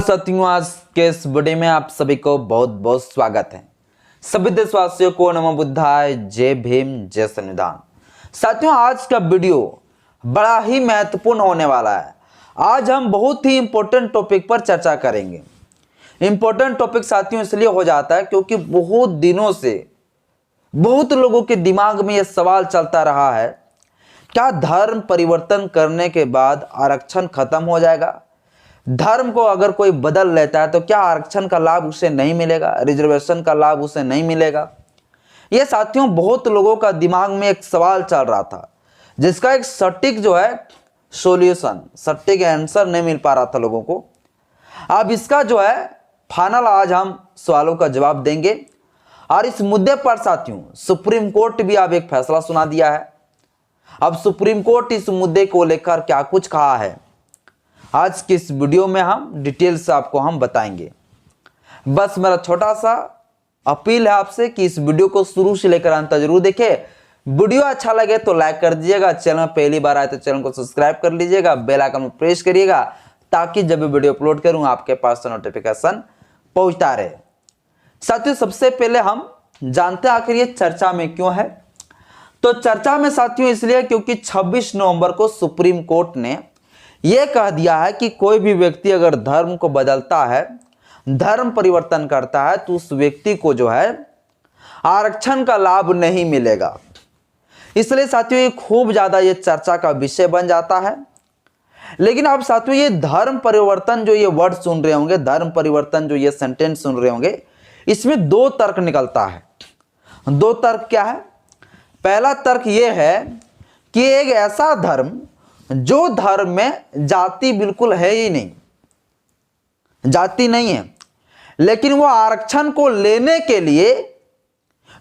साथियों, आज के इस वीडियो में आप सभी को बहुत बहुत स्वागत है। सभी देशवासियों को नमो बुद्धाय, जय भीम, जय संविधान। साथियों, आज का वीडियो बड़ा ही महत्वपूर्ण होने वाला है। आज हम बहुत ही इंपॉर्टेंट टॉपिक पर चर्चा करेंगे। इंपॉर्टेंट टॉपिक साथियों इसलिए हो जाता है क्योंकि बहुत दिनों से बहुत लोगों के दिमाग में यह सवाल चलता रहा है, क्या धर्म परिवर्तन करने के बाद आरक्षण खत्म हो जाएगा? धर्म को अगर कोई बदल लेता है तो क्या आरक्षण का लाभ उसे नहीं मिलेगा, रिजर्वेशन का लाभ उसे नहीं मिलेगा? यह साथियों बहुत लोगों का दिमाग में एक सवाल चल रहा था, जिसका एक सटीक सॉल्यूशन, सटीक आंसर नहीं मिल पा रहा था लोगों को। अब इसका फाइनल आज हम सवालों का जवाब देंगे। और इस मुद्दे पर साथियों सुप्रीम कोर्ट भी अब एक फैसला सुना दिया है। अब सुप्रीम कोर्ट इस मुद्दे को लेकर क्या कुछ कहा है, आज की इस वीडियो में हम डिटेल से आपको हम बताएंगे। बस मेरा छोटा सा अपील है आपसे कि इस वीडियो को शुरू से लेकर अंत तक जरूर देखें। वीडियो अच्छा लगे तो लाइक कर दीजिएगा, चैनल में पहली बार आए तो चैनल को सब्सक्राइब कर लीजिएगा, बेल आइकन में प्रेस करिएगा ताकि जब भी वीडियो अपलोड करूं आपके पास नोटिफिकेशन पहुंचता रहे। साथियों, सबसे पहले हम जानते हैं आखिर ये चर्चा में क्यों है। तो चर्चा में साथियों इसलिए क्योंकि 26 नवंबर को सुप्रीम कोर्ट ने यह कह दिया है कि कोई भी व्यक्ति अगर धर्म को बदलता है, धर्म परिवर्तन करता है, तो उस व्यक्ति को आरक्षण का लाभ नहीं मिलेगा। इसलिए साथियों ये खूब ज्यादा ये चर्चा का विषय बन जाता है। लेकिन अब साथियों ये धर्म परिवर्तन जो ये वर्ड सुन रहे होंगे, धर्म परिवर्तन जो ये सेंटेंस सुन रहे होंगे, इसमें दो तर्क निकलता है। दो तर्क क्या है? पहला तर्क यह है कि एक ऐसा धर्म जो धर्म में जाति बिल्कुल है ही नहीं, जाति नहीं है, लेकिन वो आरक्षण को लेने के लिए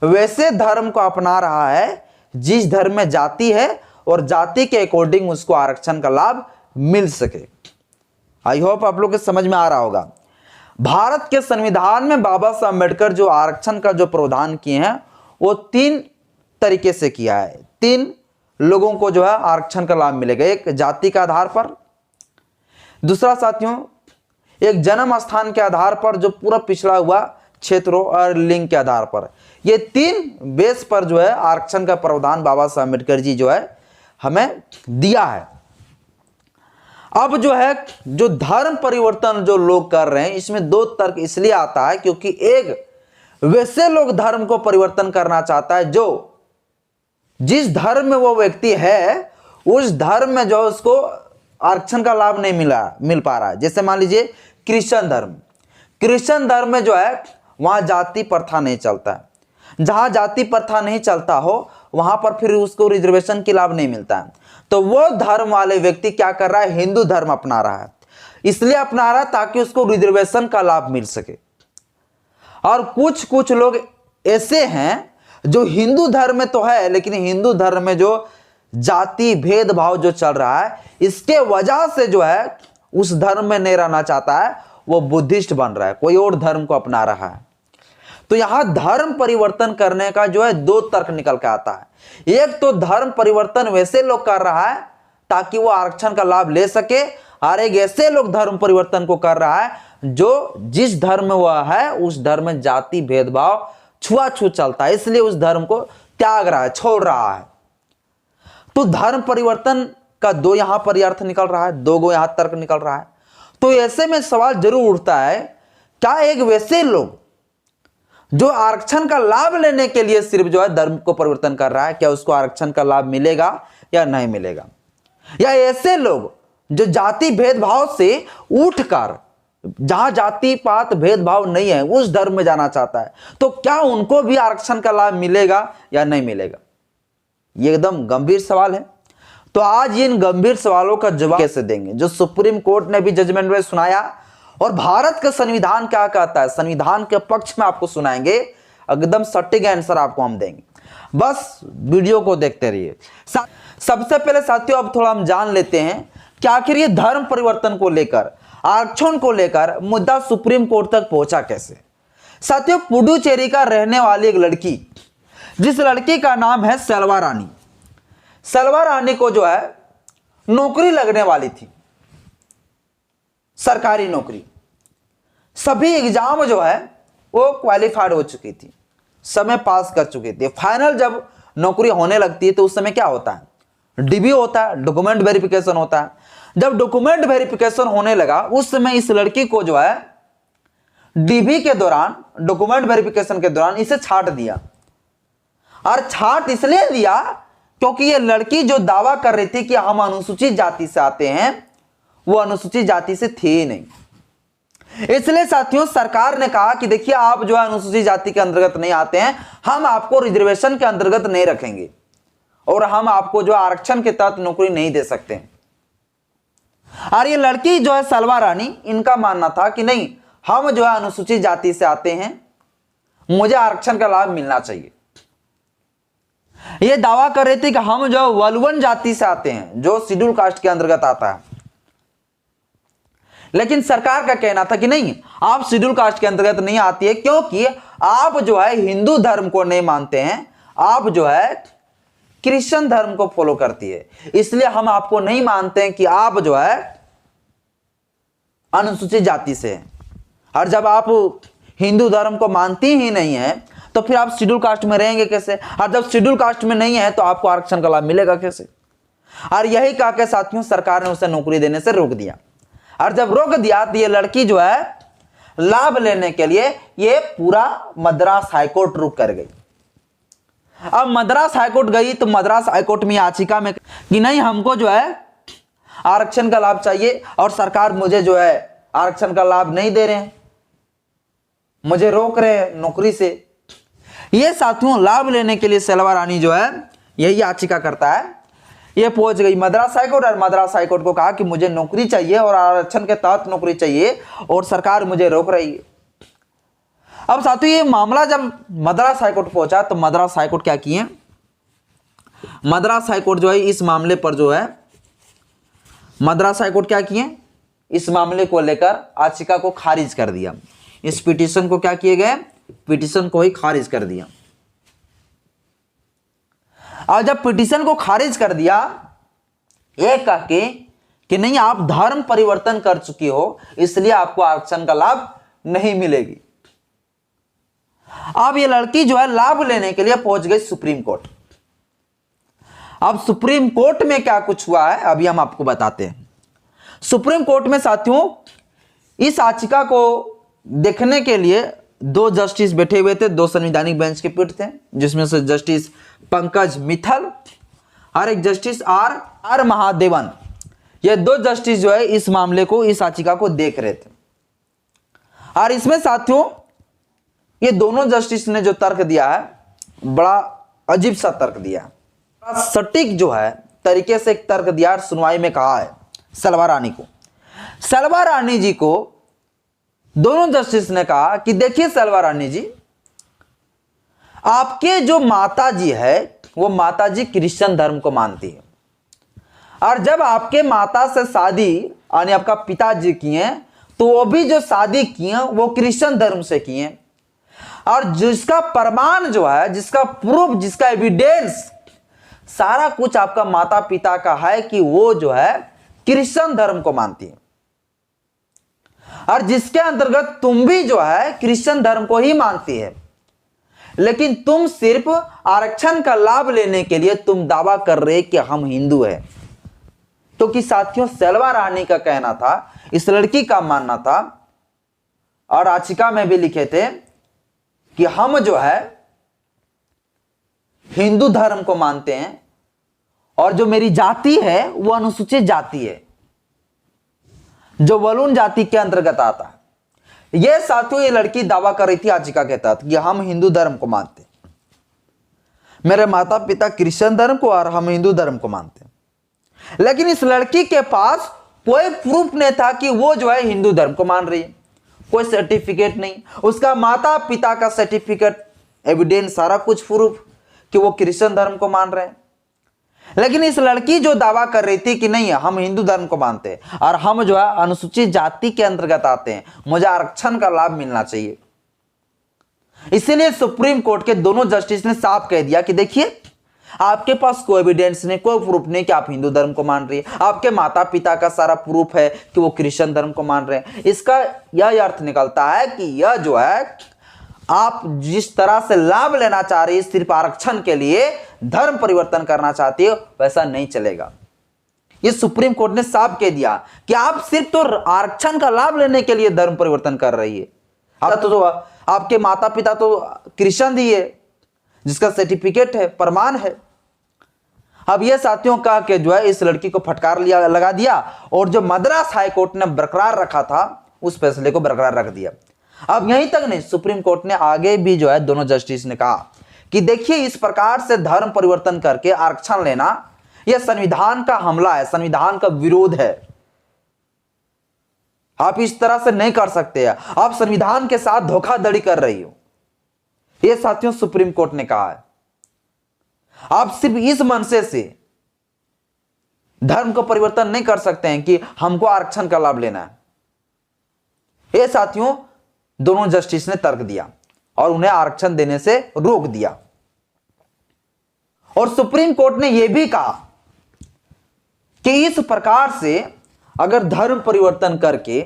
वैसे धर्म को अपना रहा है जिस धर्म में जाति है और जाति के अकॉर्डिंग उसको आरक्षण का लाभ मिल सके। आई होप आप लोग को समझ में आ रहा होगा। भारत के संविधान में बाबा साहब अम्बेडकर जो आरक्षण का जो प्रावधान किए हैं वो 3 तरीके से किया है। 3 लोगों को आरक्षण का लाभ मिलेगा। एक जाति के आधार पर, दूसरा साथियों एक जन्म स्थान के आधार पर जो पूरा पिछड़ा हुआ क्षेत्रों और लिंग के आधार पर। ये 3 बेस पर आरक्षण का प्रावधान बाबा साहब अम्बेडकर जी हमें दिया है। अब जो धर्म परिवर्तन जो लोग कर रहे हैं, इसमें 2 तर्क इसलिए आता है क्योंकि एक वैसे लोग धर्म को परिवर्तन करना चाहता है जो जिस धर्म में वो व्यक्ति है उस धर्म में उसको आरक्षण का लाभ नहीं मिल पा रहा है। जैसे मान लीजिए क्रिश्चियन धर्म में वहां जाति प्रथा नहीं चलता है। जहां जाति प्रथा नहीं चलता हो वहां पर फिर उसको रिजर्वेशन की लाभ नहीं मिलता है। तो वो धर्म वाले व्यक्ति क्या कर रहा है, हिंदू धर्म अपना रहा है। इसलिए अपना रहा है ताकि उसको रिजर्वेशन का लाभ मिल सके। और कुछ लोग ऐसे हैं जो हिंदू धर्म में तो है, लेकिन हिंदू धर्म में जो जाति भेदभाव जो चल रहा है, इसके वजह से उस धर्म में नहीं रहना चाहता है, वो बुद्धिस्ट बन रहा है, कोई और धर्म को अपना रहा है। तो यहां धर्म परिवर्तन करने का 2 तर्क निकल के आता है। एक तो धर्म परिवर्तन वैसे लोग कर रहा है ताकि वो आरक्षण का लाभ ले सके, और एक ऐसे लोग धर्म परिवर्तन को कर रहा है जो जिस धर्म में वह है उस धर्म में जाति भेदभाव छुआछूत चलता है, इसलिए उस धर्म को त्याग रहा है, छोड़ रहा है। तो धर्म परिवर्तन का 2 यहां पर अर्थ निकल रहा है, 2 गो यहां तर्क निकल रहा है। तो ऐसे में सवाल जरूर उठता है, क्या एक वैसे लोग जो आरक्षण का लाभ लेने के लिए सिर्फ धर्म को परिवर्तन कर रहा है, क्या उसको आरक्षण का लाभ मिलेगा या नहीं मिलेगा? या ऐसे लोग जो जाति भेदभाव से उठकर जहां जाति पात भेदभाव नहीं है उस धर्म में जाना चाहता है, तो क्या उनको भी आरक्षण का लाभ मिलेगा या नहीं मिलेगा? ये एकदम गंभीर सवाल है। तो आज इन गंभीर सवालों का जवाब कैसे देंगे, जो सुप्रीम कोर्ट ने भी जजमेंट में सुनाया और भारत का संविधान क्या कहता है, संविधान के पक्ष में आपको सुनाएंगे, एकदम सटीक आंसर आपको हम देंगे। बस वीडियो को देखते रहिए। सबसे पहले साथियों अब थोड़ा हम जान लेते हैं कि आखिर ये धर्म परिवर्तन को लेकर, आरक्षण को लेकर मुद्दा सुप्रीम कोर्ट तक पहुंचा कैसे। साथियों पुडुचेरी का रहने वाली एक लड़की, जिस लड़की का नाम है सेल्वा रानी, सेल्वा रानी को नौकरी लगने वाली थी, सरकारी नौकरी। सभी एग्जाम जो है वो क्वालिफाइड हो चुकी थी, समय पास कर चुकी थी। फाइनल जब नौकरी होने लगती है तो उस समय क्या होता है, डीबी होता है, डॉक्यूमेंट वेरिफिकेशन होता है। जब डॉक्यूमेंट वेरिफिकेशन होने लगा उस समय इस लड़की को जो है डीबी के दौरान, डॉक्यूमेंट वेरिफिकेशन के दौरान इसे छांट दिया। और छांट इसलिए दिया क्योंकि ये लड़की जो दावा कर रही थी कि हम अनुसूचित जाति से आते हैं, वो अनुसूचित जाति से थे ही नहीं। इसलिए साथियों सरकार ने कहा कि देखिए आप जो है अनुसूचित जाति के अंतर्गत नहीं आते हैं, हम आपको रिजर्वेशन के अंतर्गत नहीं रखेंगे और हम आपको जो आरक्षण के तहत नौकरी नहीं दे सकते। और ये लड़की जो है सलवा रानी, इनका मानना था कि नहीं, हम जो है अनुसूचित जाति से आते हैं, मुझे आरक्षण का लाभ मिलना चाहिए। ये दावा कर रहे थे कि हम जो वलवन जाति से आते हैं, जो शेड्यूल कास्ट के अंतर्गत आता है। लेकिन सरकार का कहना था कि नहीं, आप शेड्यूल कास्ट के अंतर्गत नहीं आती है क्योंकि आप जो है हिंदू धर्म को नहीं मानते हैं, आप जो है क्रिश्चियन धर्म को फॉलो करती है, इसलिए हम आपको नहीं मानते हैं कि आप जो है अनुसूचित जाति से हैं। और जब आप हिंदू धर्म को मानती ही नहीं है तो फिर आप शेड्यूल कास्ट में रहेंगे कैसे, और जब शेड्यूल कास्ट में नहीं है तो आपको आरक्षण का लाभ मिलेगा कैसे। और यही कहा के साथियों सरकार ने उसे नौकरी देने से रोक दिया। और जब रोक दिया तो ये लड़की जो है लाभ लेने के लिए ये पूरा मद्रास हाईकोर्ट रुक कर गई। अब मद्रास हाईकोर्ट गई तो मद्रास हाईकोर्ट में याचिका में कि नहीं, हमको जो है आरक्षण का लाभ चाहिए और सरकार मुझे जो है आरक्षण का लाभ नहीं दे रहे हैं, मुझे रोक रहे हैं नौकरी से। ये साथियों लाभ लेने के लिए सलवा रानी जो है यही याचिका करता है। ये पहुंच गई मद्रास हाईकोर्ट और मद्रास हाईकोर्ट को कहा कि मुझे नौकरी चाहिए और आरक्षण के तहत नौकरी चाहिए और सरकार मुझे रोक रही है। अब साथियों ये मामला जब मद्रास हाईकोर्ट पहुंचा तो मद्रास हाईकोर्ट क्या किए, मद्रास हाईकोर्ट जो है इस मामले पर जो है मद्रास हाईकोर्ट क्या किए, इस मामले को लेकर याचिका को खारिज कर दिया। इस पिटीशन को क्या किए गए, पिटीशन को ही खारिज कर दिया। और जब पिटीशन को खारिज कर दिया ये कह के कि नहीं आप धर्म परिवर्तन कर चुकी हो इसलिए आपको आरक्षण का लाभ नहीं मिलेगी। अब ये लड़की जो है लाभ लेने के लिए पहुंच गई सुप्रीम कोर्ट। अब सुप्रीम कोर्ट में क्या कुछ हुआ है अभी हम आपको बताते हैं। सुप्रीम कोर्ट में साथियों इस याचिका को देखने के लिए दो जस्टिस बैठे हुए थे, दो संवैधानिक बेंच के पीठ थे, जिसमें से जस्टिस पंकज मित्तल और एक जस्टिस आर महादेवन। ये दो जस्टिस जो है इस मामले को, इस याचिका को देख रहे थे। और इसमें साथियों ये दोनों जस्टिस ने जो तर्क दिया है बड़ा अजीब सा तर्क दिया, सटीक जो है तरीके से एक तर्क दिया। सुनवाई में कहा है सलवा रानी को, सलवा रानी जी को दोनों जस्टिस ने कहा कि देखिए सलवा रानी जी, आपके जो माता जी है वो माता जी क्रिश्चियन धर्म को मानती है और जब आपके माता से शादी यानी आपका पिताजी किए तो वो भी जो शादी किए वो क्रिश्चियन धर्म से किए और जिसका प्रमाण जो है, जिसका प्रूफ, जिसका एविडेंस सारा कुछ आपका माता पिता का है कि वो जो है क्रिश्चियन धर्म को मानती है और जिसके अंतर्गत तुम भी जो है क्रिश्चियन धर्म को ही मानती है, लेकिन तुम सिर्फ आरक्षण का लाभ लेने के लिए तुम दावा कर रहे कि हम हिंदू हैं। तो कि साथियों सलवा रानी का कहना था, इस लड़की का मानना था और याचिका में भी लिखे थे कि हम जो है हिंदू धर्म को मानते हैं और जो मेरी जाति है वो अनुसूचित जाति है जो वलून जाति के अंतर्गत आता है। यह साथियों ये लड़की दावा कर रही थी याचिका के तहत कि हम हिंदू धर्म को मानते हैं, मेरे माता पिता क्रिश्चियन धर्म को और हम हिंदू धर्म को मानते हैं। लेकिन इस लड़की के पास कोई प्रूफ नहीं था कि वो जो है हिंदू धर्म को मान रही है, कोई सर्टिफिकेट नहीं, उसका माता पिता का सर्टिफिकेट, एविडेंस, सारा कुछ प्रूफ कि वो क्रिश्चियन धर्म को मान रहे हैं। लेकिन इस लड़की जो दावा कर रही थी कि नहीं हम हिंदू धर्म को मानते हैं और हम जो है अनुसूचित जाति के अंतर्गत आते हैं, मुझे आरक्षण का लाभ मिलना चाहिए, इसीलिए सुप्रीम कोर्ट के दोनों जस्टिस ने साफ कह दिया कि देखिए आपके पास कोई एविडेंस नहीं, कोई प्रूफ नहीं कि आप हिंदू धर्म को मान रही है, आपके माता पिता का सारा प्रूफ है कि वो क्रिश्चियन धर्म को मान रहे हैं। इसका यह अर्थ निकलता है कि यह जो है आप जिस तरह से लाभ लेना चाह रही है सिर्फ आरक्षण के लिए, धर्म परिवर्तन करना चाहती हो, वैसा नहीं चलेगा। ये सुप्रीम कोर्ट ने साफ कह दिया कि आप सिर्फ तो आरक्षण का लाभ लेने के लिए धर्म परिवर्तन कर रही है। आप तो आपके माता पिता तो क्रिश्चियन ही है, जिसका सर्टिफिकेट है, प्रमाण है। अब ये साथियों का कि जो है इस लड़की को फटकार लगा दिया और जो मद्रास हाई कोर्ट ने बरकरार रखा था उस फैसले को बरकरार रख दिया। अब यहीं तक नहीं, सुप्रीम कोर्ट ने आगे भी जो है दोनों जस्टिस ने कहा कि देखिए इस प्रकार से धर्म परिवर्तन करके आरक्षण लेना यह संविधान का हमला है, संविधान का विरोध है। आप इस तरह से नहीं कर सकते हैं, आप संविधान के साथ धोखाधड़ी कर रही हो, यह साथियों सुप्रीम कोर्ट ने कहा है। आप सिर्फ इस मनसे से धर्म को परिवर्तन नहीं कर सकते हैं कि हमको आरक्षण का लाभ लेना है। यह साथियों दोनों जस्टिस ने तर्क दिया और उन्हें आरक्षण देने से रोक दिया। और सुप्रीम कोर्ट ने यह भी कहा कि इस प्रकार से अगर धर्म परिवर्तन करके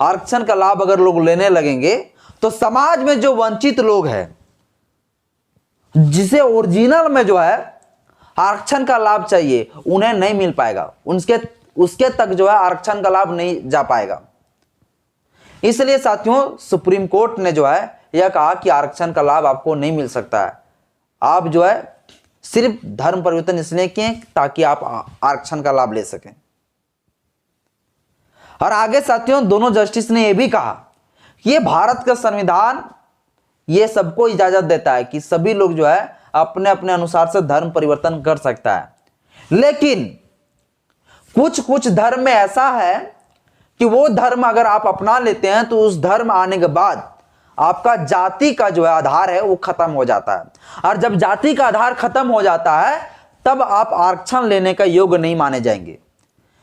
आरक्षण का लाभ अगर लोग लेने लगेंगे तो समाज में जो वंचित लोग हैं, जिसे ओरिजिनल में जो है आरक्षण का लाभ चाहिए, उन्हें नहीं मिल पाएगा, उसके तक जो है आरक्षण का लाभ नहीं जा पाएगा। इसलिए साथियों सुप्रीम कोर्ट ने जो है यह कहा कि आरक्षण का लाभ आपको नहीं मिल सकता है। आप जो है सिर्फ धर्म परिवर्तन इसलिए किए ताकि आप आरक्षण का लाभ ले सकें। और आगे साथियों दोनों जस्टिस ने यह भी कहा कि ये भारत का संविधान ये सबको इजाजत देता है कि सभी लोग जो है अपने अपने अनुसार से धर्म परिवर्तन कर सकता है, लेकिन कुछ कुछ धर्म में ऐसा है कि वो धर्म अगर आप अपना लेते हैं तो उस धर्म आने के बाद आपका जाति का जो है आधार है वो खत्म हो जाता है, और जब जाति का आधार खत्म हो जाता है तब आप आरक्षण लेने का योग्य नहीं माने जाएंगे।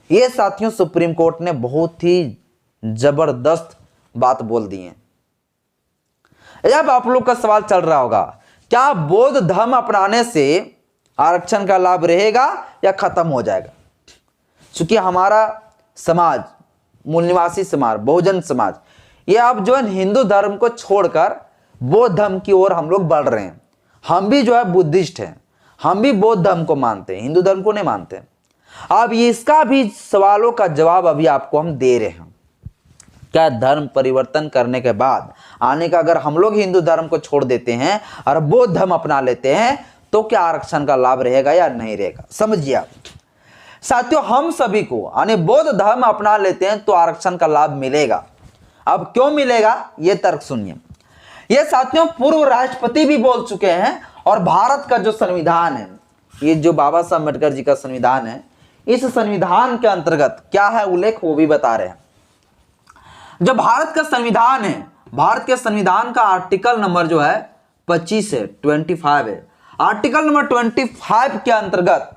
ये साथियों सुप्रीम कोर्ट ने बहुत ही जबरदस्त बात बोल दी है। अब आप लोग का सवाल चल रहा होगा, क्या बौद्ध धर्म अपनाने से आरक्षण का लाभ रहेगा या खत्म हो जाएगा? क्योंकि हमारा समाज, मूल निवासी समाज, बहुजन समाज, ये अब जो है हिंदू धर्म को छोड़कर बौद्ध धर्म की ओर हम लोग बढ़ रहे हैं। हम भी जो है बुद्धिस्ट हैं, हम भी बौद्ध धर्म को मानते हैं, हिंदू धर्म को नहीं मानते। अब इसका भी सवालों का जवाब अभी आपको हम दे रहे हैं। क्या धर्म परिवर्तन करने के बाद आने का अगर हम लोग हिंदू धर्म को छोड़ देते हैं और बौद्ध धर्म अपना लेते हैं तो क्या आरक्षण का लाभ रहेगा या नहीं रहेगा? समझिए आप साथियों, हम सभी को यानी बौद्ध धर्म अपना लेते हैं तो आरक्षण का लाभ मिलेगा। अब क्यों मिलेगा ये तर्क सुनिए। ये साथियों पूर्व राष्ट्रपति भी बोल चुके हैं, और भारत का जो संविधान है, ये जो बाबा साहब अम्बेडकर जी का संविधान है, इस संविधान के अंतर्गत क्या है उल्लेख वो भी बता रहे हैं। जो भारत का संविधान है, भारत के संविधान का आर्टिकल नंबर जो है 25 है, 25 है। आर्टिकल नंबर 25 के अंतर्गत,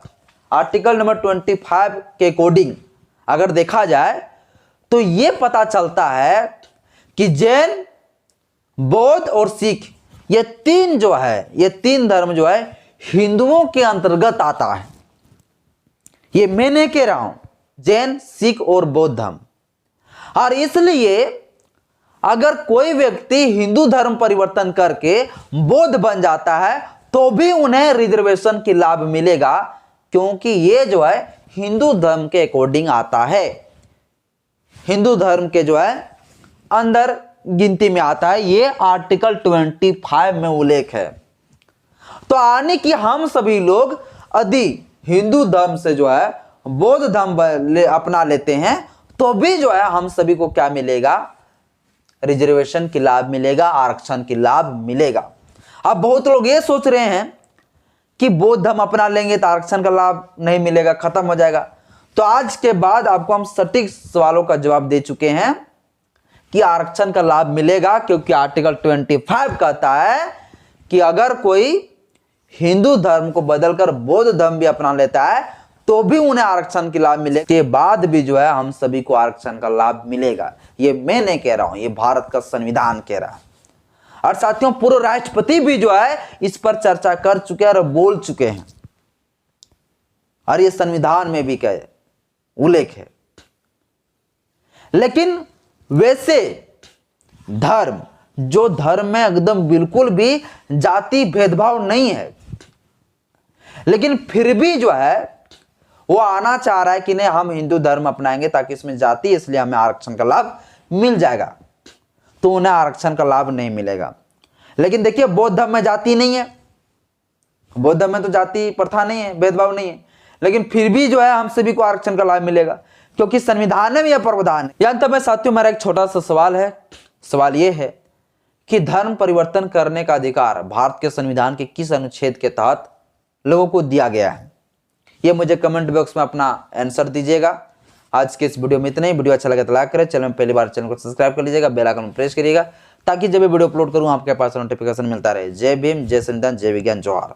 आर्टिकल नंबर 25 के अकॉर्डिंग अगर देखा जाए तो ये पता चलता है कि जैन, बौद्ध और सिख ये तीन जो है, ये तीन धर्म जो है हिंदुओं के अंतर्गत आता है। ये मैं नहीं कह रहा हूं, जैन, सिख और बौद्ध धर्म। और इसलिए अगर कोई व्यक्ति हिंदू धर्म परिवर्तन करके बौद्ध बन जाता है तो भी उन्हें रिजर्वेशन की लाभ मिलेगा, क्योंकि ये जो है हिंदू धर्म के अकॉर्डिंग आता है, हिंदू धर्म के जो है अंदर गिनती में आता है। ये आर्टिकल 25 में उल्लेख है। तो आने की हम सभी लोग यदि हिंदू धर्म से जो है बौद्ध धर्म अपना लेते हैं तो भी जो है हम सभी को क्या मिलेगा? रिजर्वेशन की लाभ मिलेगा, आरक्षण की लाभ मिलेगा। अब बहुत लोग ये सोच रहे हैं कि बौद्ध धर्म अपना लेंगे तो आरक्षण का लाभ नहीं मिलेगा, खत्म हो जाएगा। तो आज के बाद आपको हम सटीक सवालों का जवाब दे चुके हैं कि आरक्षण का लाभ मिलेगा, क्योंकि आर्टिकल 25 कहता है कि अगर कोई हिंदू धर्म को बदलकर बौद्ध धर्म भी अपना लेता है तो भी उन्हें आरक्षण की लाभ मिलेगा। के बाद भी जो है हम सभी को आरक्षण का लाभ मिलेगा। ये मैं नहीं कह रहा हूं, ये भारत का संविधान कह रहा है। और साथियों पूर्व राष्ट्रपति भी जो है इस पर चर्चा कर चुके हैं और बोल चुके हैं। और ये संविधान में भी क्या उल्लेख है। लेकिन वैसे धर्म, जो धर्म में एकदम बिल्कुल भी जाति भेदभाव नहीं है, लेकिन फिर भी जो है वो आना चाह रहा है कि नहीं हम हिंदू धर्म अपनाएंगे ताकि इसमें जाति, इसलिए हमें आरक्षण का लाभ मिल जाएगा, तो उन्हें आरक्षण का लाभ नहीं मिलेगा। लेकिन देखिए बौद्ध धर्म में जाति नहीं है, बौद्ध धर्म में तो जाति प्रथा नहीं है, भेदभाव नहीं है, लेकिन फिर भी जो है हम सभी को आरक्षण का लाभ मिलेगा क्योंकि संविधान में यह प्रावधान है। यहाँ तक मैं साथियों मेरा एक छोटा सा सवाल है, सवाल यह है कि धर्म परिवर्तन करने का अधिकार भारत के संविधान के किस अनुच्छेद के तहत लोगों को दिया गया है? ये मुझे कमेंट बॉक्स में अपना आंसर दीजिएगा। आज के इस वीडियो में इतना ही। वीडियो अच्छा लगे तो लाइक करें, चैनल में पहली बार चैनल को सब्सक्राइब कर लीजिएगा, बेल आइकन प्रेस करिएगा ताकि जब भी वीडियो अपलोड करूं आपके पास नोटिफिकेशन मिलता रहे। जय भीम, जय संविधान, जय विज्ञान, जोहार।